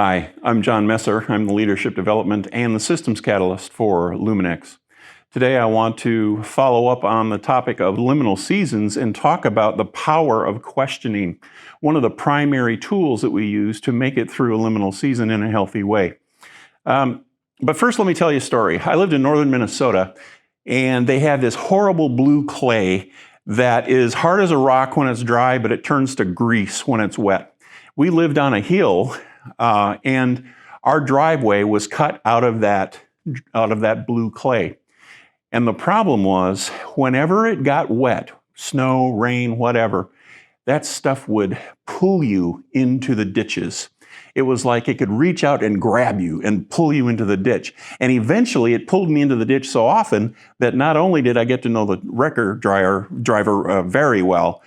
Hi, I'm John Messer. I'm the Leadership Development and the Systems Catalyst for Luminex. Today I want to follow up on the topic of liminal seasons and talk about the power of questioning, one of the primary tools that we use to make it through a liminal season in a healthy way. But first, let me tell you a story. I lived in northern Minnesota, and they had this horrible blue clay that is hard as a rock when it's dry, but it turns to grease when it's wet. We lived on a hill, and our driveway was cut out of that blue clay. And the problem was, whenever it got wet, snow, rain, whatever, that stuff would pull you into the ditches. It was like it could reach out and grab you and pull you into the ditch. And eventually it pulled me into the ditch so often that not only did I get to know the wrecker driver very well,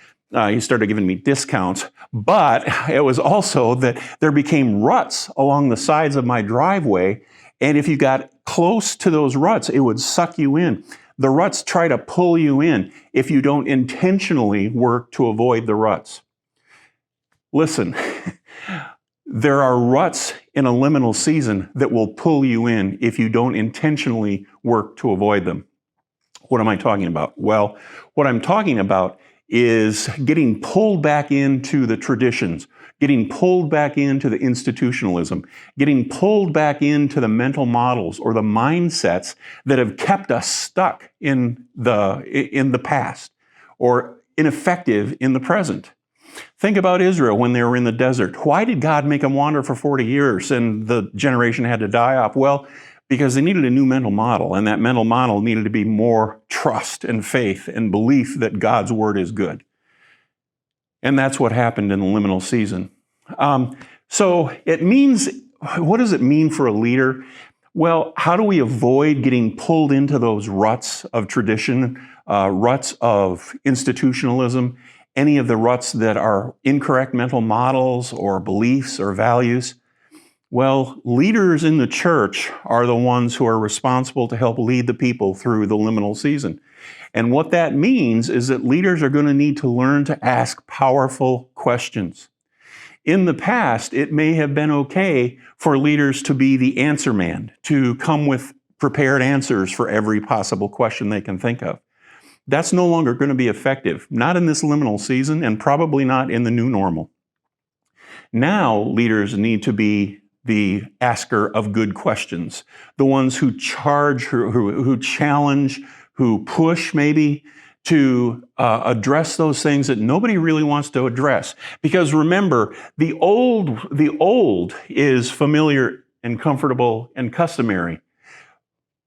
he started giving me discounts, but it was also that there became ruts along the sides of my driveway. And if you got close to those ruts, it would suck you in. The ruts try to pull you in if you don't intentionally work to avoid the ruts. Listen, there are ruts in a liminal season that will pull you in if you don't intentionally work to avoid them. What am I talking about? Well, what I'm talking about is getting pulled back into the traditions, getting pulled back into the institutionalism, getting pulled back into the mental models or the mindsets that have kept us stuck in the past or ineffective in the present. Think about Israel when they were in the desert. Why did God make them wander for 40 years and the generation had to die off? Well, because they needed a new mental model, and that mental model needed to be more trust and faith and belief that God's word is good. And that's what happened in the liminal season. So it means, what does it mean for a leader? Well, how do we avoid getting pulled into those ruts of tradition, ruts of institutionalism, any of the ruts that are incorrect mental models or beliefs or values? Well, leaders in the church are the ones who are responsible to help lead the people through the liminal season. And what that means is that leaders are going to need to learn to ask powerful questions. In the past, it may have been okay for leaders to be the answer man, to come with prepared answers for every possible question they can think of. That's no longer going to be effective, not in this liminal season and probably not in the new normal. Now, leaders need to be the asker of good questions, the ones who charge, who challenge, who push maybe to address those things that nobody really wants to address. Because remember, the old is familiar and comfortable and customary.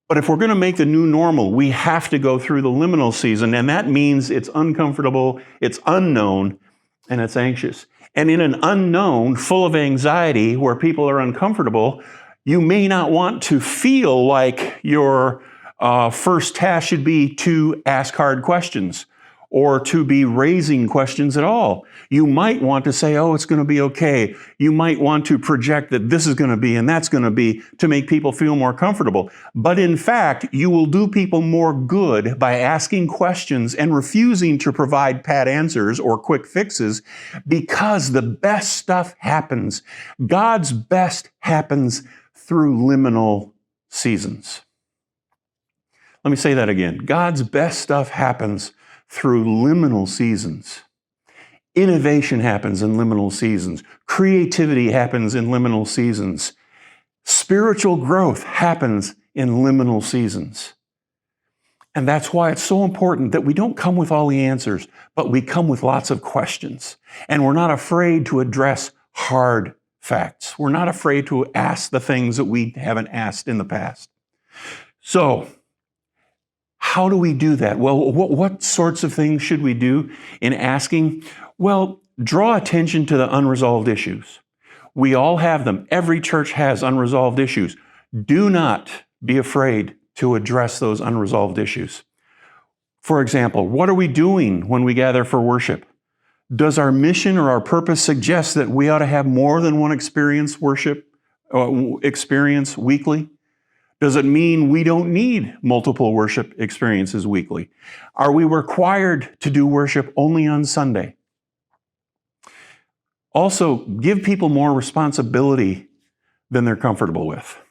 But if we're going to make the new normal, we have to go through the liminal season, and that means it's uncomfortable, it's unknown, and it's anxious. And in an unknown, full of anxiety, where people are uncomfortable, you may not want to feel like your first task should be to ask hard questions or to be raising questions at all. You might want to say, oh, it's going to be okay. You might want to project that this is going to be and that's going to be to make people feel more comfortable. But in fact, you will do people more good by asking questions and refusing to provide pat answers or quick fixes, because the best stuff happens. God's best happens through liminal seasons. Let me say that again. God's best stuff happens through liminal seasons. Innovation happens in liminal seasons. Creativity happens in liminal seasons. Spiritual growth happens in liminal seasons. And that's why it's so important that we don't come with all the answers, but we come with lots of questions. And we're not afraid to address hard facts. We're not afraid to ask the things that we haven't asked in the past. So, how do we do that? Well, what sorts of things should we do in asking? Well, draw attention to the unresolved issues. We all have them. Every church has unresolved issues. Do not be afraid to address those unresolved issues. For example, what are we doing when we gather for worship? Does our mission or our purpose suggest that we ought to have more than one experience weekly? Does it mean we don't need multiple worship experiences weekly? Are we required to do worship only on Sunday? Also, give people more responsibility than they're comfortable with.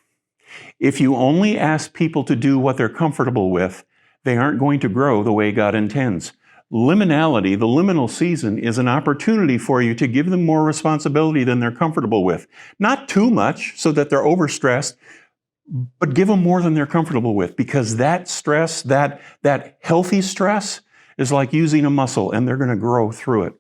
If you only ask people to do what they're comfortable with, they aren't going to grow the way God intends. Liminality, the liminal season, is an opportunity for you to give them more responsibility than they're comfortable with. Not too much so that they're overstressed, but give them more than they're comfortable with, because that stress, that healthy stress, is like using a muscle, and they're going to grow through it.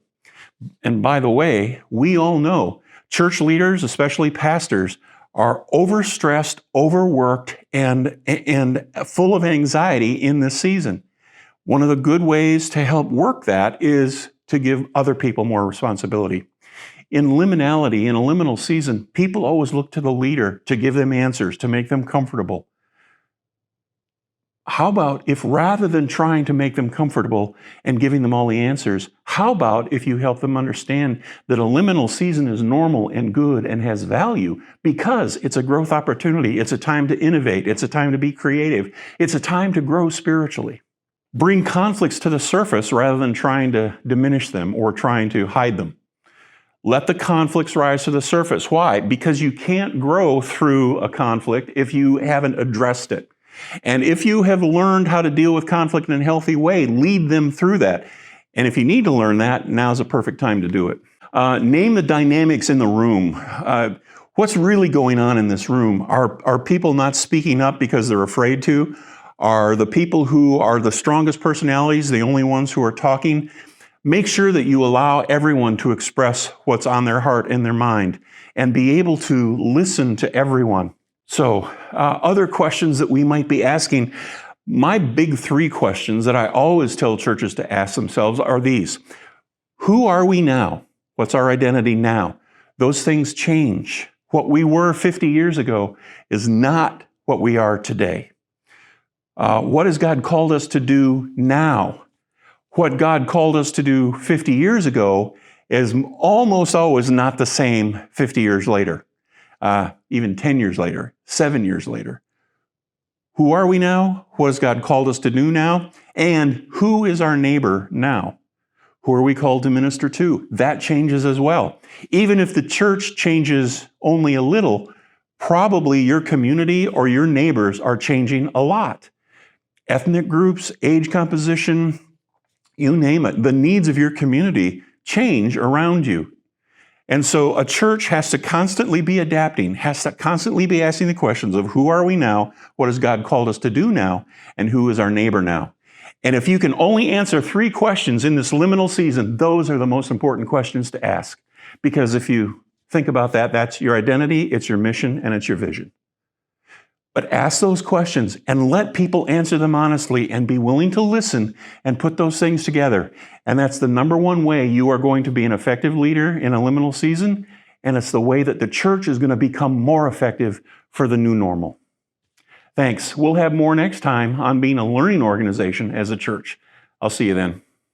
And by the way, we all know church leaders, especially pastors, are overstressed, overworked, and full of anxiety in this season. One of the good ways to help work that is to give other people more responsibility. In liminality, in a liminal season, people always look to the leader to give them answers, to make them comfortable. How about if rather than trying to make them comfortable and giving them all the answers, how about if you help them understand that a liminal season is normal and good and has value because it's a growth opportunity, it's a time to innovate, it's a time to be creative, it's a time to grow spiritually. Bring conflicts to the surface rather than trying to diminish them or trying to hide them. Let the conflicts rise to the surface. Why? Because you can't grow through a conflict if you haven't addressed it. And if you have learned how to deal with conflict in a healthy way, lead them through that. And if you need to learn that, now's a perfect time to do it. Name the dynamics in the room. What's really going on in this room? Are people not speaking up because they're afraid to? Are the people who are the strongest personalities the only ones who are talking? Make sure that you allow everyone to express what's on their heart and their mind and be able to listen to everyone. So, other questions that we might be asking, my big three questions that I always tell churches to ask themselves are these. Who are we now? What's our identity now? Those things change. What we were 50 years ago is not what we are today. What has God called us to do now? What God called us to do 50 years ago is almost always not the same 50 years later. Even 10 years later, 7 years later. Who are we now? What has God called us to do now? And who is our neighbor now? Who are we called to minister to? That changes as well. Even if the church changes only a little, probably your community or your neighbors are changing a lot. Ethnic groups, age composition, you name it. The needs of your community change around you. And so a church has to constantly be adapting, has to constantly be asking the questions of who are we now, what has God called us to do now, and who is our neighbor now. And if you can only answer 3 questions in this liminal season, those are the most important questions to ask. Because if you think about that, that's your identity, it's your mission, and it's your vision. But ask those questions and let people answer them honestly and be willing to listen and put those things together. And that's the number one way you are going to be an effective leader in a liminal season. And it's the way that the church is going to become more effective for the new normal. Thanks. We'll have more next time on being a learning organization as a church. I'll see you then.